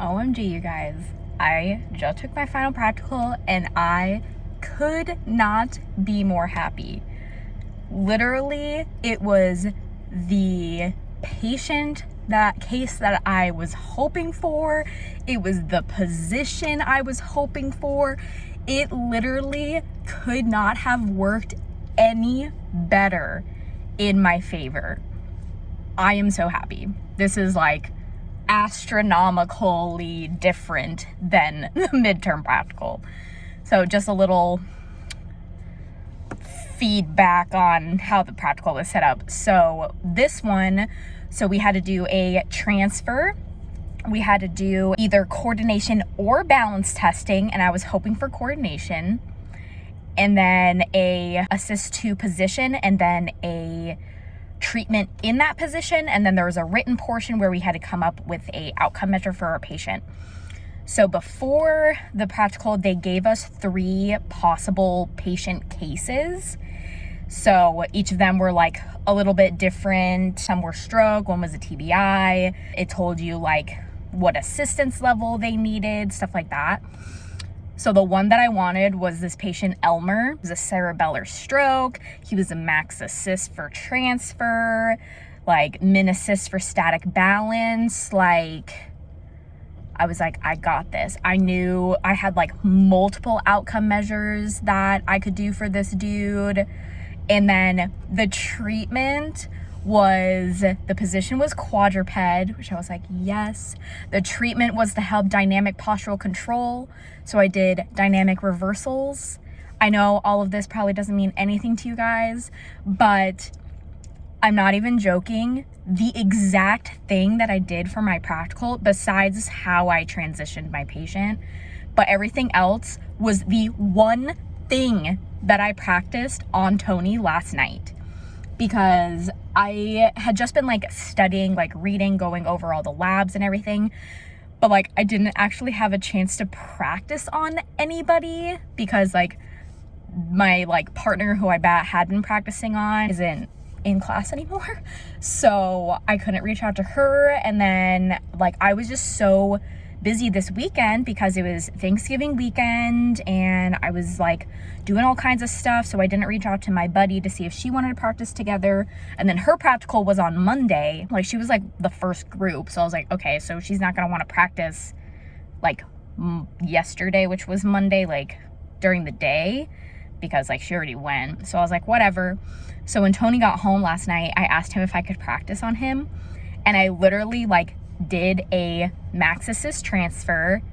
OMG, you guys. I just took my final practical and I could not be more happy. Literally, it was the case that I was hoping for. It was the position I was hoping for. It literally could not have worked any better in my favor. I am so happy. This is like astronomically different than the midterm practical. So just a little feedback on how the practical was set up. So this one, we had to do a transfer. We had to do either coordination or balance testing, and I was hoping for coordination, and then a assist to position, and then a treatment in that position, and then there was a written portion where we had to come up with a outcome measure for our patient. So before the practical, they gave us 3 possible patient cases. So each of them were like a little bit different. Some were stroke, one was a TBI. It told you like what assistance level they needed, stuff like that. So the one that I wanted was this patient Elmer. It was a cerebellar stroke. He was a max assist for transfer, like min assist for static balance. Like, I was like, I got this. I knew I had like multiple outcome measures that I could do for this dude. And then the treatment was, the position was quadruped, which I was like, yes. The treatment was to help dynamic postural control. So I did dynamic reversals. I know all of this probably doesn't mean anything to you guys, but I'm not even joking. The exact thing that I did for my practical, besides how I transitioned my patient, but everything else was the one thing that I practiced on Tony last night. Because I had just been like studying, like reading, going over all the labs and everything, but like I didn't actually have a chance to practice on anybody because like my like partner who I had been practicing on isn't in class anymore. So I couldn't reach out to her. And then like I was just so busy this weekend because it was Thanksgiving weekend and I was like doing all kinds of stuff, so I didn't reach out to my buddy to see if she wanted to practice together. And then her practical was on Monday. Like she was like the first group, so I was like, okay, so she's not gonna want to practice like yesterday, which was Monday, like during the day, because like she already went. So I was like, whatever. So when Tony got home last night, I asked him if I could practice on him, and I literally like did a max assist transfer,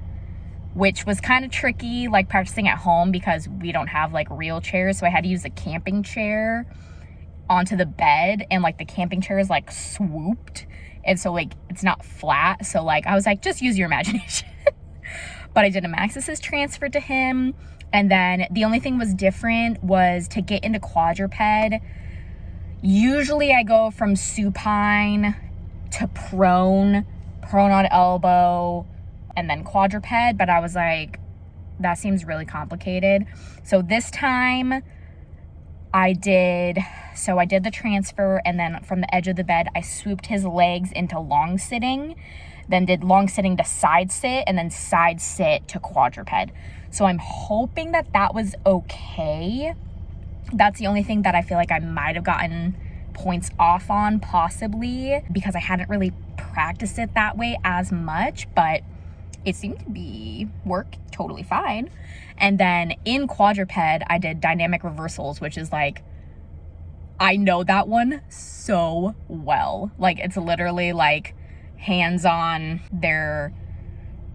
which was kind of tricky, like practicing at home because we don't have like real chairs. So I had to use a camping chair onto the bed, and like the camping chair is like swooped, and so like it's not flat. So like I was like, just use your imagination. But I did a max assist transfer to him, and then the only thing was different was to get into quadruped. Usually I go from supine to prone on elbow, and then quadruped, but I was like, that seems really complicated. So this time I did the transfer, and then from the edge of the bed, I swooped his legs into long sitting, then did long sitting to side sit, and then side sit to quadruped. So I'm hoping that that was okay. That's the only thing that I feel like I might have gotten points off on, possibly, because I hadn't really practiced it that way as much, but it seemed to be work totally fine. And then in quadruped, I did dynamic reversals, which is like, I know that one so well. Like it's literally like hands on their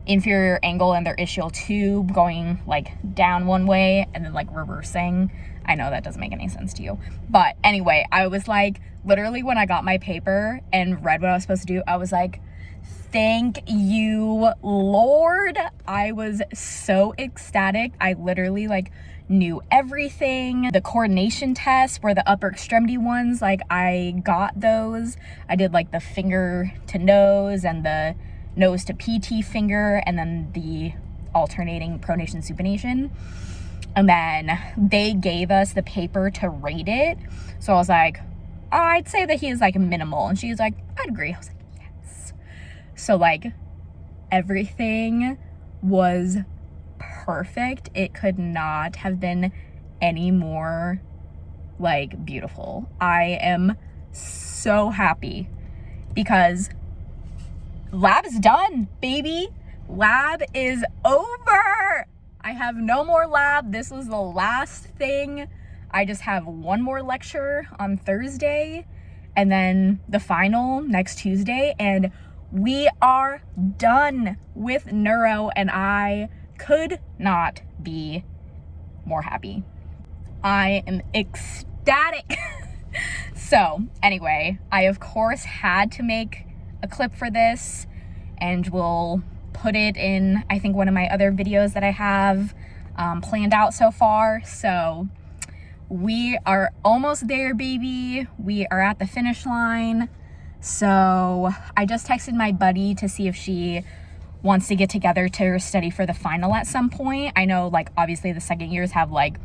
inferior angle and their ischial tube going like down one way and then like reversing. I know that doesn't make any sense to you, but anyway, I was like, literally when I got my paper and read what I was supposed to do, I was like, thank you, Lord. I was so ecstatic. I literally like knew everything. The coordination tests were the upper extremity ones. Like I got those. I did like the finger to nose and the nose to PT finger, and then the alternating pronation supination. And then they gave us the paper to rate it. So I was like, I'd say that he is like minimal. And she was like, I'd agree. I was like, yes. So like, Everything was perfect. It could not have been any more like beautiful. I am so happy because lab's done, baby. Lab is over. I have no more lab. This was the last thing. I just have one more lecture on Thursday and then the final next Tuesday, and we are done with neuro, and I could not be more happy. I am ecstatic. So anyway, I of course had to make a clip for this, and we'll put it in, I think, one of my other videos that I have planned out so far. So we are almost there, baby. We are at the finish line. So I just texted my buddy to see if she wants to get together to study for the final at some point. I know, like, obviously the second years have like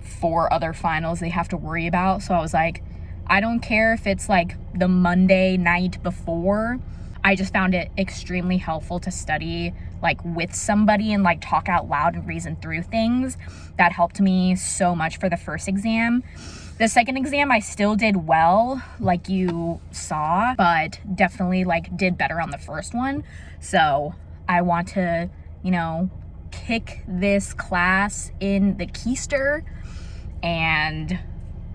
4 other finals they have to worry about. So I was like, I don't care if it's like the Monday night before. I just found it extremely helpful to study like with somebody and like talk out loud and reason through things. That helped me so much for the first exam. The second exam, I still did well, like you saw, but definitely like did better on the first one. So I want to, you know, kick this class in the keister and,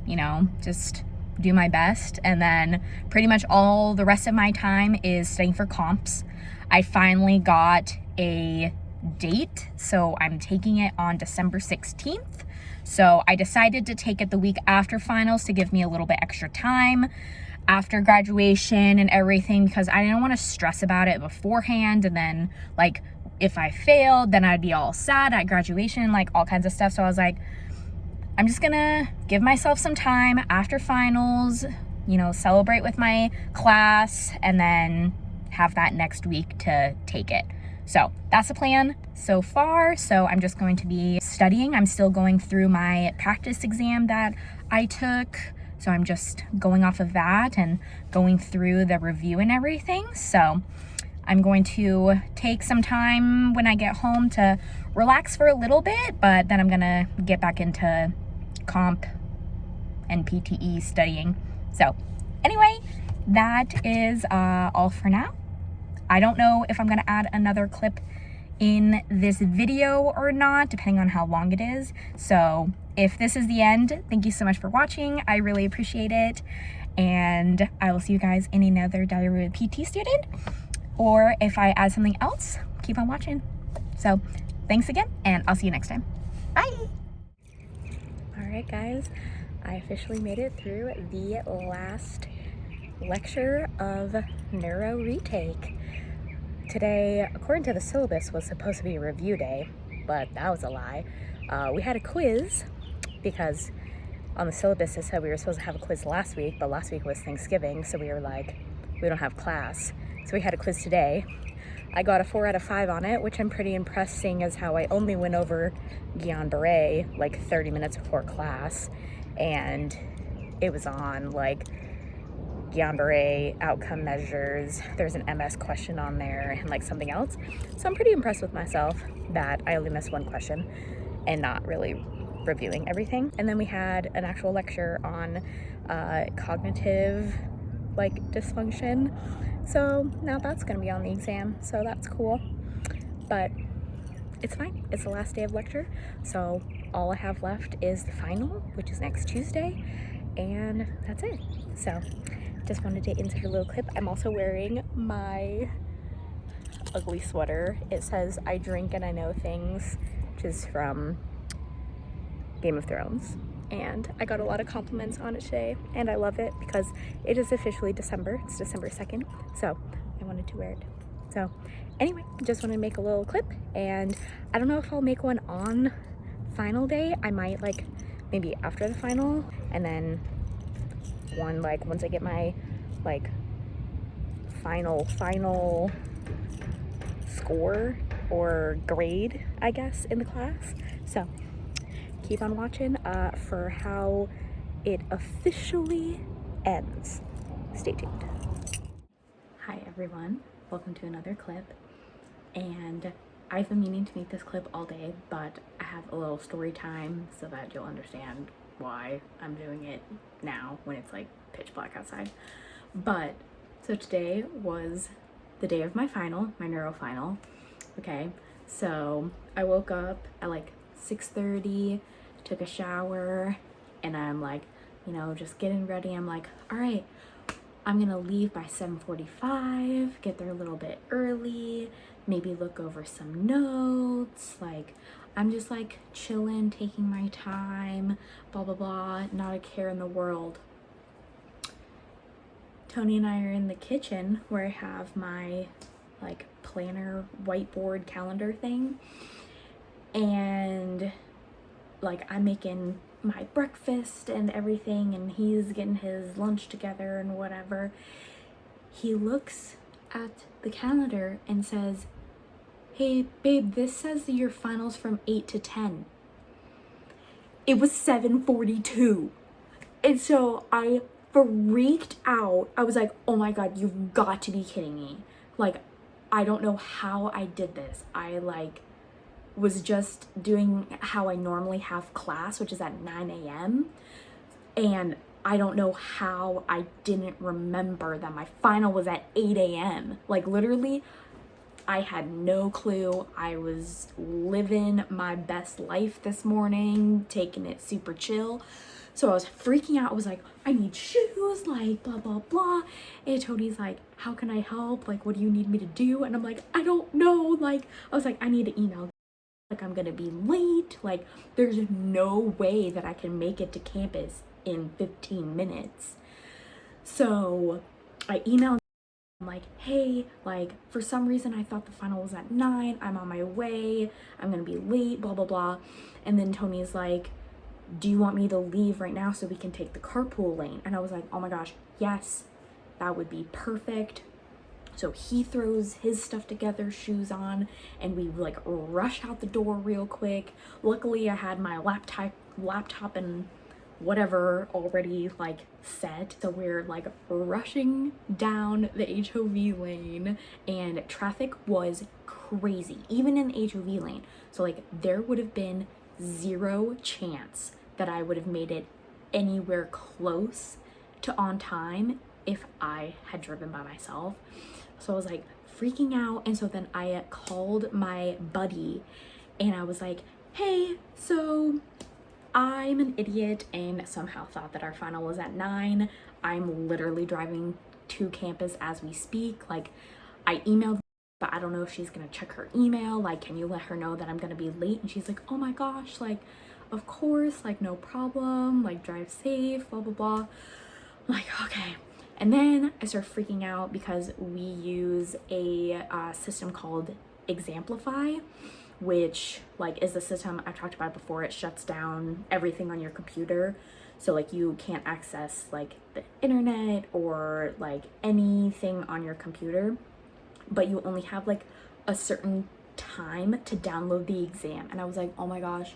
you know, just do my best. And then pretty much all the rest of my time is studying for comps. I finally got a date, so I'm taking it on December 16th. So I decided to take it the week after finals to give me a little bit extra time after graduation and everything, because I didn't want to stress about it beforehand, and then like if I failed, then I'd be all sad at graduation, like all kinds of stuff. So I was like, I'm just gonna give myself some time after finals, you know, celebrate with my class, and then have that next week to take it. So that's the plan so far. So I'm just going to be studying. I'm still going through my practice exam that I took. So I'm just going off of that and going through the review and everything. So I'm going to take some time when I get home to relax for a little bit, but then I'm gonna get back into comp and PTE studying. So anyway, that is all for now. I don't know if I'm gonna add another clip in this video or not, depending on how long it is. So if this is the end, thank you so much for watching. I really appreciate it. And I will see you guys in another Diary of a PT Student. Or if I add something else, keep on watching. So thanks again, and I'll see you next time. Bye. All right, guys, I officially made it through the last lecture of neuro retake. Today, according to the syllabus, was supposed to be a review day, but that was a lie. We had a quiz because on the syllabus it said we were supposed to have a quiz last week, but last week was Thanksgiving, so we were like, we don't have class. So we had a quiz today. I got a 4 out of 5 on it, which I'm pretty impressed, seeing as how I only went over Guillain-Barré like 30 minutes before class, and it was on like Guillain-Barré outcome measures. There's an MS question on there and like something else. So I'm pretty impressed with myself that I only missed one question and not really reviewing everything. And then we had an actual lecture on cognitive like dysfunction. So now that's gonna be on the exam, so that's cool. But it's fine, it's the last day of lecture. So all I have left is the final, which is next Tuesday, and that's it. So just wanted to insert a little clip. I'm also wearing my ugly sweater. It says, "I drink and I know things," which is from Game of Thrones. And I got a lot of compliments on it today, and I love it because it is officially December. It's December 2nd, so I wanted to wear it. So anyway, just wanted to make a little clip, and I don't know if I'll make one on final day. I might like maybe after the final, and then one like once I get my like final score or grade, I guess, in the class. So keep on watching for how it officially ends. Stay tuned. Hi everyone, welcome to another clip. and I've been meaning to make this clip all day, but I have a little story time so that you'll understand why I'm doing it now when it's like pitch black outside. But so today was the day of my final, my neuro final. Okay, so I woke up at like 6:30, took a shower, and I'm like, you know, just getting ready. I'm like, all right, I'm gonna leave by 7:45, get there a little bit early, maybe look over some notes. Like, I'm just like chilling, taking my time, blah blah blah, not a care in the world. Tony and I are in the kitchen where I have my like planner whiteboard calendar thing, and like I'm making my breakfast and everything, and he's getting his lunch together and whatever. He looks at the calendar and says, "Hey babe, this says that your finals from 8 to 10. It was 7:42. And so I freaked out. I was like, oh my God, you've got to be kidding me. Like, I don't know how I did this. I like was just doing how I normally have class, which is at 9 a.m. And I don't know how I didn't remember that my final was at 8 a.m. Like, literally, I had no clue. I was living my best life this morning, taking it super chill. So I was freaking out. I was like, I need shoes, like blah, blah, blah. And Tony's like, how can I help? Like, what do you need me to do? And I'm like, I don't know. Like, I was like, I need to email. Like, I'm gonna be late. Like, there's no way that I can make it to campus in 15 minutes. So I emailed. I'm like, hey, like, for some reason I thought the final was at 9. I'm on my way. I'm gonna be late, blah, blah, blah. And then Tony's like, do you want me to leave right now so we can take the carpool lane? And I was like, oh my gosh, yes, that would be perfect. So he throws his stuff together, shoes on, and we like rush out the door real quick. Luckily, I had my laptop and whatever already like set, so we're like rushing down the HOV lane, and traffic was crazy, even in the HOV lane. So like there would have been zero chance that I would have made it anywhere close to on time if I had driven by myself. So I was like freaking out, and so then I called my buddy and I was like, hey, so I'm an idiot and somehow thought that our final was at 9. I'm literally driving to campus as we speak. Like, I emailed, but I don't know if she's gonna check her email. Like, can you let her know that I'm gonna be late? And she's like, oh my gosh, like, of course, like, no problem, like, drive safe, blah, blah, blah. I'm like, okay. And then I start freaking out because we use a system called Exemplify, which like is the system I've talked about before. It shuts down everything on your computer, so like you can't access like the internet or like anything on your computer, but you only have like a certain time to download the exam. And I was like, oh my gosh,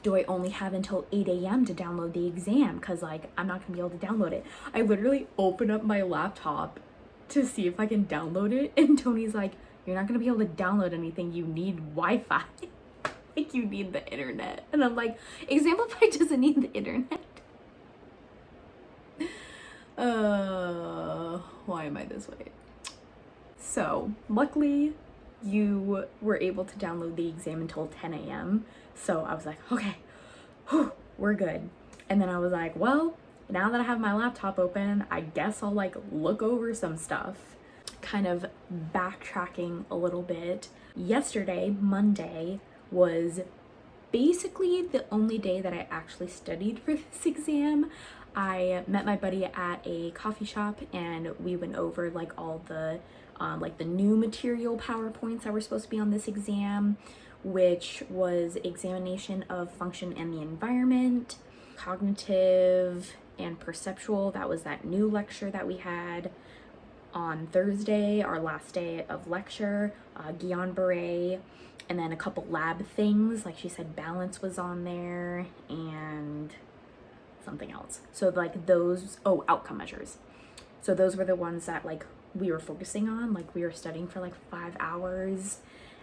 do I only have until 8 a.m. to download the exam? Because like I'm not gonna be able to download it. I literally open up my laptop to see if I can download it, and Tony's like, you're not gonna be able to download anything, you need Wi-Fi. Like, you need the internet. And I'm like, Exemplify doesn't need the internet. Why am I this way? So luckily you were able to download the exam until 10 a.m. So I was like, okay, whew, we're good. And then I was like, well, now that I have my laptop open, I guess I'll like look over some stuff. Kind of backtracking a little bit. Yesterday, Monday, was basically the only day that I actually studied for this exam. I met my buddy at a coffee shop and we went over like all the like the new material PowerPoints that were supposed to be on this exam, which was examination of function and the environment, cognitive and perceptual. That was that new lecture that we had on Thursday, our last day of lecture, Guillain-Barré, and then a couple lab things, like she said balance was on there, and something else. So like those, oh, outcome measures. So those were the ones that like we were focusing on. Like we were studying for like 5 hours,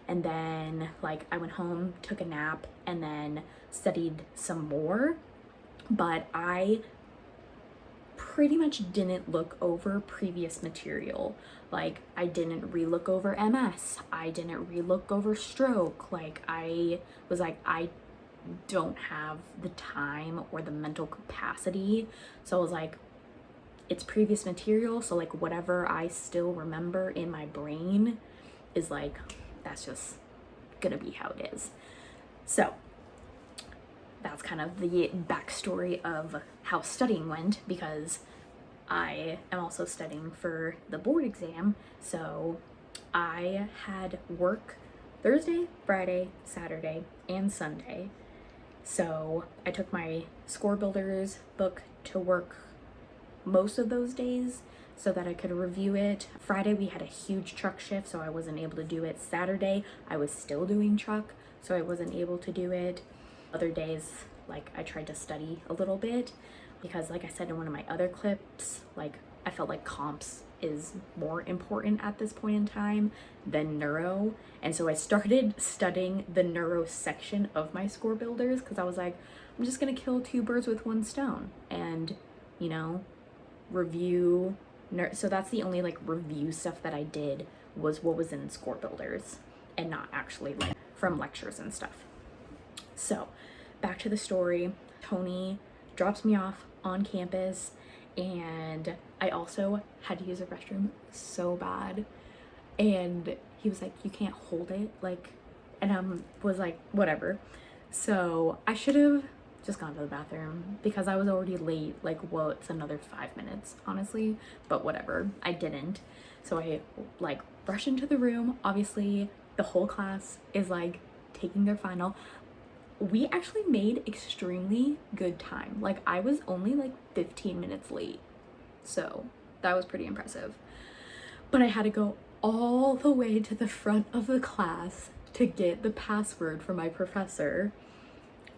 and then like I went home, took a nap, and then studied some more. But I pretty much didn't look over previous material. Like I didn't relook over MS, I didn't relook over stroke. Like I was like, I don't have the time or the mental capacity. So I was like, it's previous material, so like whatever I still remember in my brain is like, that's just gonna be how it is. So that's kind of the backstory of how studying went, because I am also studying for the board exam. So I had work Thursday, Friday, Saturday, and Sunday. So I took my score builders book to work most of those days so that I could review it. Friday we had a huge truck shift, so I wasn't able to do it. Saturday I was still doing truck, so I wasn't able to do it. Other days, like I tried to study a little bit, because like I said in one of my other clips, like I felt like comps is more important at this point in time than neuro. And so I started studying the neuro section of my score builders, because I was like, I'm just gonna kill two birds with one stone and, you know, review. So that's the only like review stuff that I did, was what was in score builders and not actually like from lectures and stuff. So back to the story. Tony drops me off on campus, and I also had to use a restroom so bad, and he was like, you can't hold it, like, and I was like, whatever. So I should have just gone to the bathroom, because I was already late. Like, well, it's another 5 minutes, honestly, but whatever, I didn't. So I like rush into the room. Obviously the whole class is like taking their final. We actually made extremely good time. Like I was only like 15 minutes late. So that was pretty impressive. But I had to go all the way to the front of the class to get the password from my professor.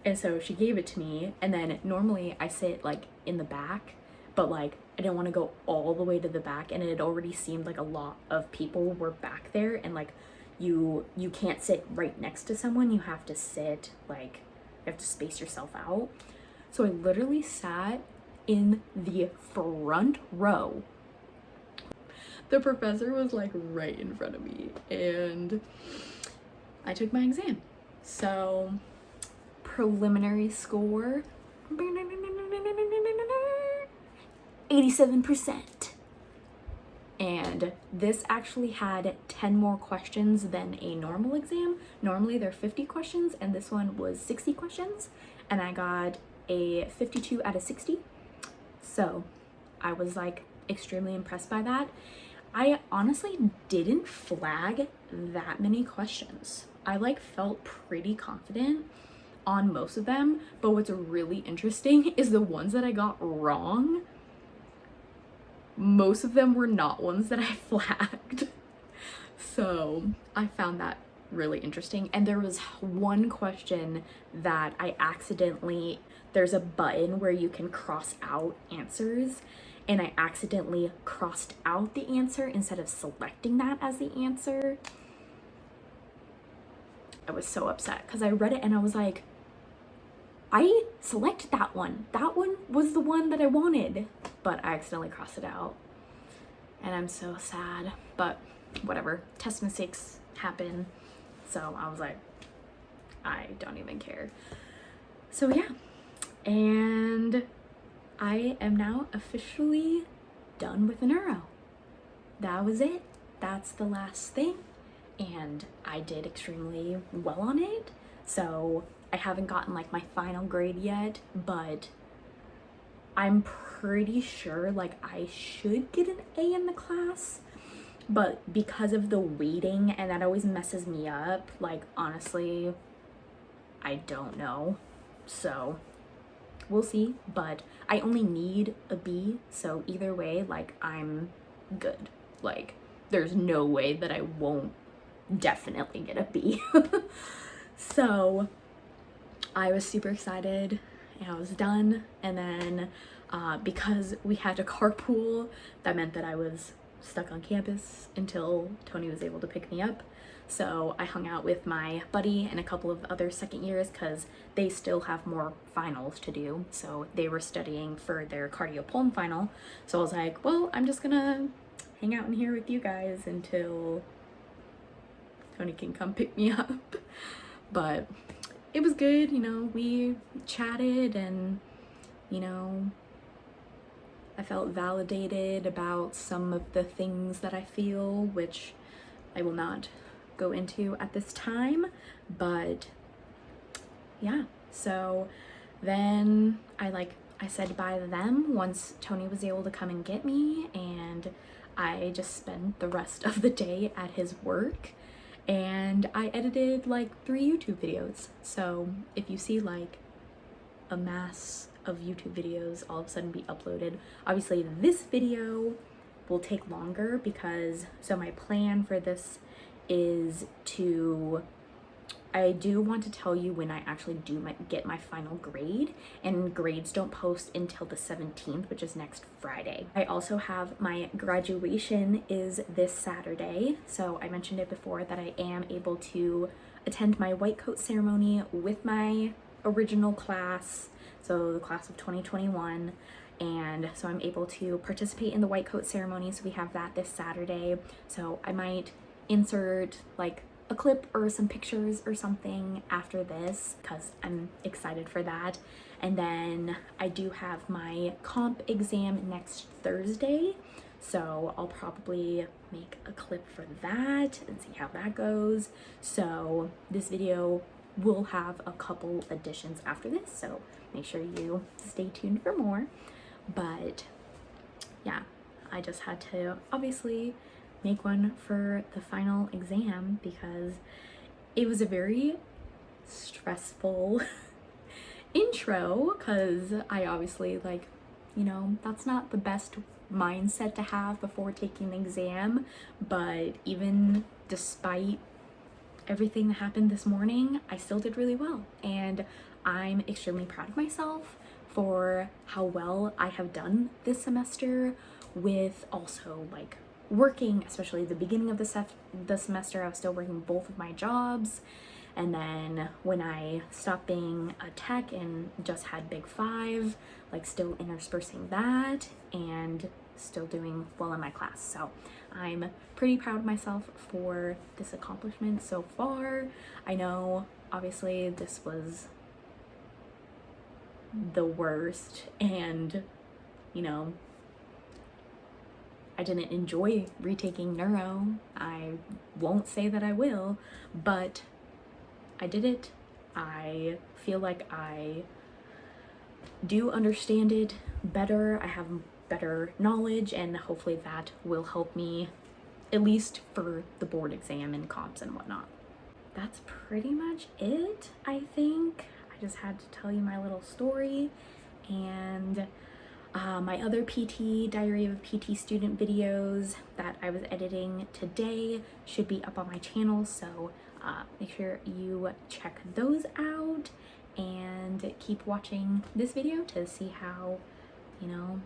And so she gave it to me, and then normally I sit like in the back, but like I didn't want to go all the way to the back, and it had already seemed like a lot of people were back there, and like you can't sit right next to someone, you have to sit like, you have to space yourself out. So I literally sat in the front row. The professor was like right in front of me, and I took my exam. So preliminary score 87%. And this actually had 10 more questions than a normal exam. Normally they're 50 questions, and this one was 60 questions, and I got a 52 out of 60. So I was like extremely impressed by that. I honestly didn't flag that many questions. I like felt pretty confident on most of them, but what's really interesting is the ones that I got wrong, most of them were not ones that I flagged. So I found that really interesting. And there was one question that I accidentally, there's a button where you can cross out answers, and I accidentally crossed out the answer instead of selecting that as the answer. I was so upset because I read it and I was like, I selected that one. That one was the one that I wanted, but I accidentally crossed it out. And I'm so sad, but whatever. Test mistakes happen. So I was like, I don't even care. So yeah, and I am now officially done with the neuro. That was it. That's the last thing. And I did extremely well on it. So I haven't gotten like my final grade yet, but I'm pretty sure like I should get an A in the class. But because of the weighting, and that always messes me up, like honestly, I don't know. So we'll see, but I only need a B, so either way, like I'm good. Like there's no way that I won't definitely get a B. So I was super excited, and I was done. And then because we had to carpool, that meant that I was stuck on campus until Tony was able to pick me up. So I hung out with my buddy and a couple of other second years because they still have more finals to do. So they were studying for their cardio pulm final. So I was like, well, I'm just gonna hang out in here with you guys until Tony can come pick me up. But it was good, you know, we chatted and, you know, I felt validated about some of the things that I feel, which I will not go into at this time, but yeah. So then I said bye to them once Tony was able to come and get me, and I just spent the rest of the day at his work, and I edited like 3 YouTube videos. So if you see like a mass of YouTube videos all of a sudden be uploaded, obviously this video will take longer because, so my plan for this is to, I do want to tell you when I actually do get my final grade, and grades don't post until the 17th, which is next Friday. I also have my graduation is this Saturday. So I mentioned it before that I am able to attend my white coat ceremony with my original class, so the class of 2021. And so I'm able to participate in the white coat ceremony. So we have that this Saturday. So I might insert like a clip or some pictures or something after this because I'm excited for that. And then I do have my comp exam next Thursday, so I'll probably make a clip for that and see how that goes. So this video will have a couple additions after this, so make sure you stay tuned for more. But yeah, I just had to obviously make one for the final exam because it was a very stressful intro, because I obviously, like, you know, that's not the best mindset to have before taking the exam. But even despite everything that happened this morning, I still did really well, and I'm extremely proud of myself for how well I have done this semester, with also like working, especially the beginning of the semester, I was still working both of my jobs. And then when I stopped being a tech and just had Big 5, like still interspersing that and still doing well in my class. So I'm pretty proud of myself for this accomplishment so far. I know obviously this was the worst, and you know, I didn't enjoy retaking neuro. I won't say that I will, but I did it. I feel like I do understand it better. I have better knowledge, and hopefully that will help me at least for the board exam and comps and whatnot. That's pretty much it, I think. I just had to tell you my little story, and my other PT, Diary of a PT Student videos that I was editing today should be up on my channel, so make sure you check those out and keep watching this video to see how, you know,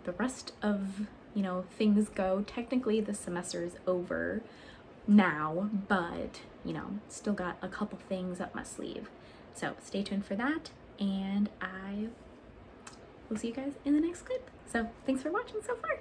the rest of, you know, things go. Technically the semester is over now, but you know, still got a couple things up my sleeve. So stay tuned for that, and I will see you guys in the next clip. So thanks for watching so far.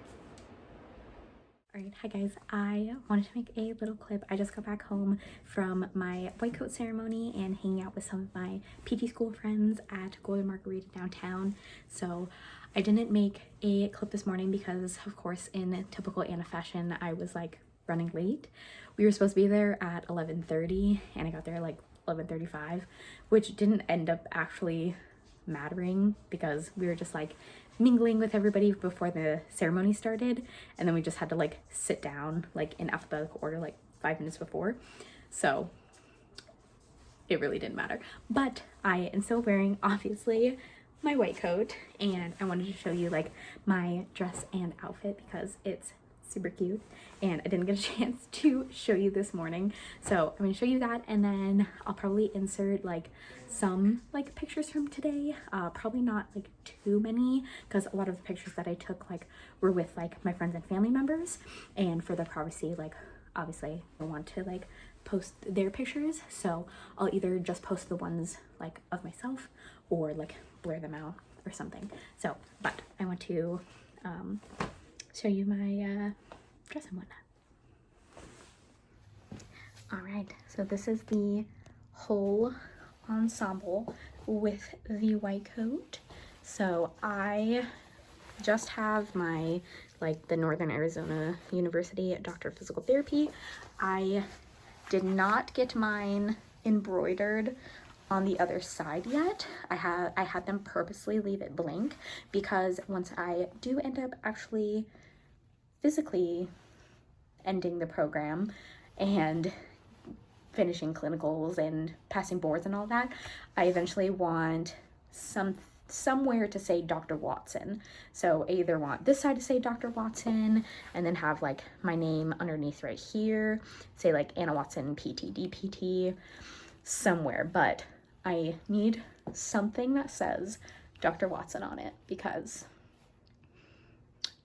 Alright, hi guys. I wanted to make a little clip. I just got back home from my white coat ceremony and hanging out with some of my PT school friends at Golden Margarita downtown. So I didn't make a clip this morning because, of course, in typical Anna fashion, I was like running late. We were supposed to be there at 11:30 and I got there like 11:35, which didn't end up actually mattering because we were just like mingling with everybody before the ceremony started, and then we just had to like sit down like in alphabetical order like 5 minutes before, so it really didn't matter. But I am still wearing obviously my white coat, and I wanted to show you like my dress and outfit because it's super cute and I didn't get a chance to show you this morning. So I'm gonna show you that, and then I'll probably insert like some like pictures from today, probably not like too many because a lot of the pictures that I took like were with like my friends and family members, and for the privacy like obviously I want to like post their pictures, so I'll either just post the ones like of myself or like blur them out or something. So, but I want to show you my dress and whatnot. All right, so this is the whole ensemble with the white coat. So I just have my, like, the Northern Arizona University Doctor of Physical Therapy. I did not get mine embroidered on the other side yet. I had them purposely leave it blank because once I do end up actually physically ending the program and finishing clinicals and passing boards and all that, I eventually want somewhere to say Dr. Watson. So I either want this side to say Dr. Watson and then have like my name underneath right here, say like Anna Watson PT DPT somewhere, but I need something that says Dr. Watson on it because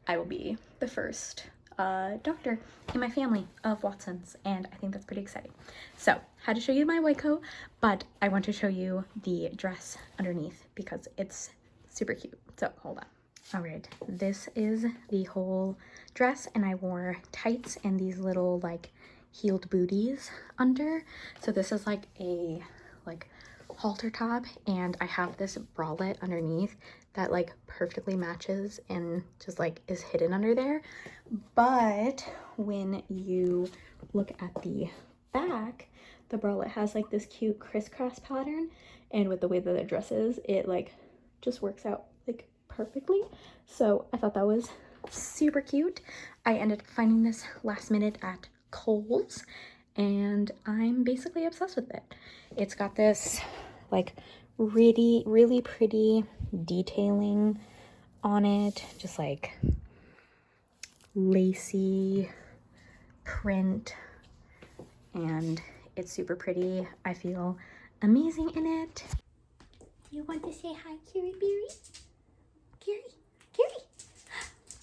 I will be the first doctor in my family of Watsons, and I think that's pretty exciting. So, had to show you my white coat, but I want to show you the dress underneath because it's super cute. So, hold on. All right, this is the whole dress, and I wore tights and these little like heeled booties under. So this is like a halter top, and I have this bralette underneath that like perfectly matches and just like is hidden under there. But when you look at the back, the bralette has like this cute crisscross pattern, and with the way that the dress is, it like just works out like perfectly. So I thought that was super cute. I ended up finding this last minute at Kohl's, and I'm basically obsessed with it. It's got this like really pretty detailing on it, just like lacy print, and it's super pretty. I feel amazing in it. You want to say hi, Carrie Berry? Carrie,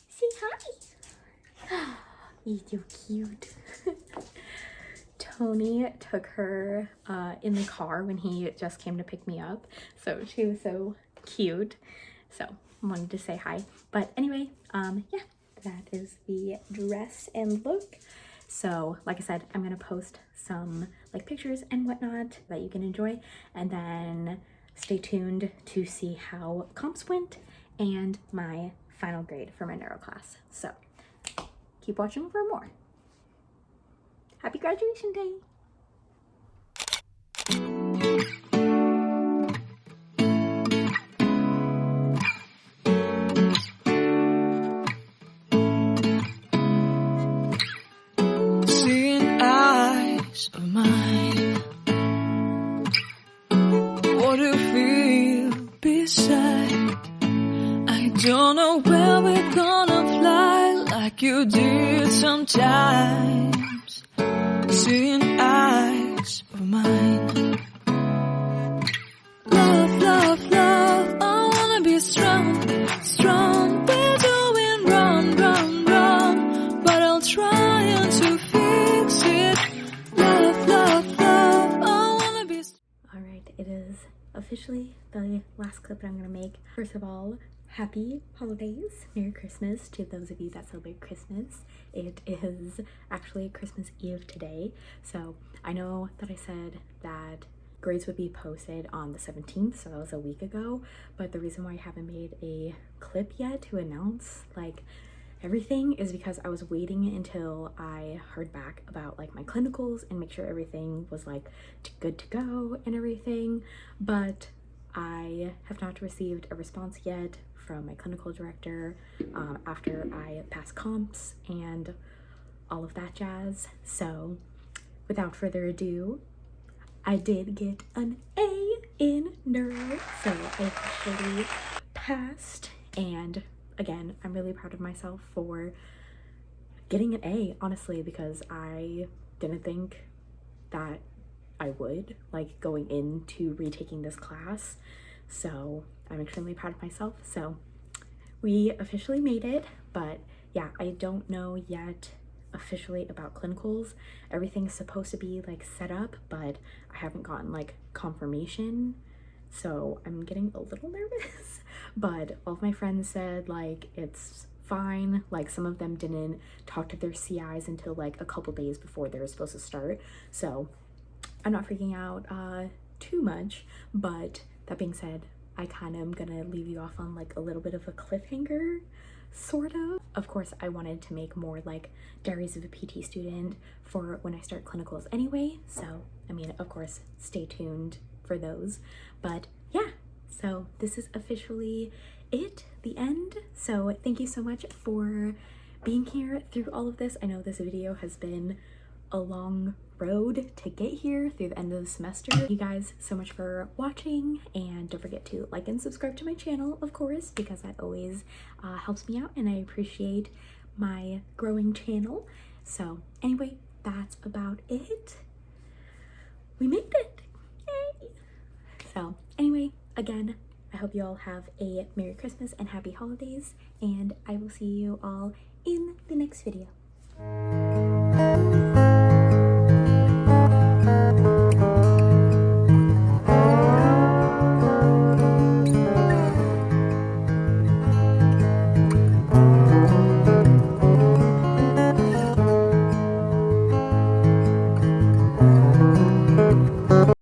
say hi. You're so cute. Tony took her in the car when he just came to pick me up, so she was so cute. So I wanted to say hi. But anyway, yeah, that is the dress and look. So like I said, I'm gonna post some like pictures and whatnot that you can enjoy, and then stay tuned to see how comps went and my final grade for my neuro class. So keep watching for more. Happy graduation day! Seeing eyes of mine, what do you feel beside? I don't know where we're gonna fly like you did sometimes. Seeing eyes of mine, love, I wanna be strong, we're doing wrong, but I'll try to fix it. Love, I wanna be All right, it is officially the last clip that I'm gonna make. First of all, happy holidays, Merry Christmas to those of you that celebrate Christmas. It is actually Christmas Eve today, so I know that I said that grades would be posted on the 17th, so that was a week ago, but the reason why I haven't made a clip yet to announce like everything is because I was waiting until I heard back about like my clinicals and make sure everything was like good to go and everything, but I have not received a response yet from my clinical director after I passed comps and all of that jazz. So without further ado, I did get an A in neuro, so I officially passed, and again, I'm really proud of myself for getting an A, honestly, because I didn't think that I would, like, going into retaking this class. So I'm extremely proud of myself. So we officially made it, but yeah, I don't know yet officially about clinicals. Everything's supposed to be like set up, but I haven't gotten like confirmation, so I'm getting a little nervous. But all of my friends said like it's fine. Like some of them didn't talk to their CIs until like a couple days before they were supposed to start, so I'm not freaking out too much. But that being said, I kind of am gonna leave you off on like a little bit of a cliffhanger, sort of. Of course, I wanted to make more like diaries of a PT student for when I start clinicals anyway, so I mean, of course, stay tuned for those. But yeah, so this is officially it, the end. So thank you so much for being here through all of this. I know this video has been a long road to get here through the end of the semester. Thank you guys so much for watching, and don't forget to like and subscribe to my channel, of course, because that always helps me out and I appreciate my growing channel. So anyway, that's about it. We made it! Yay! So anyway, again, I hope you all have a Merry Christmas and Happy Holidays, and I will see you all in the next video.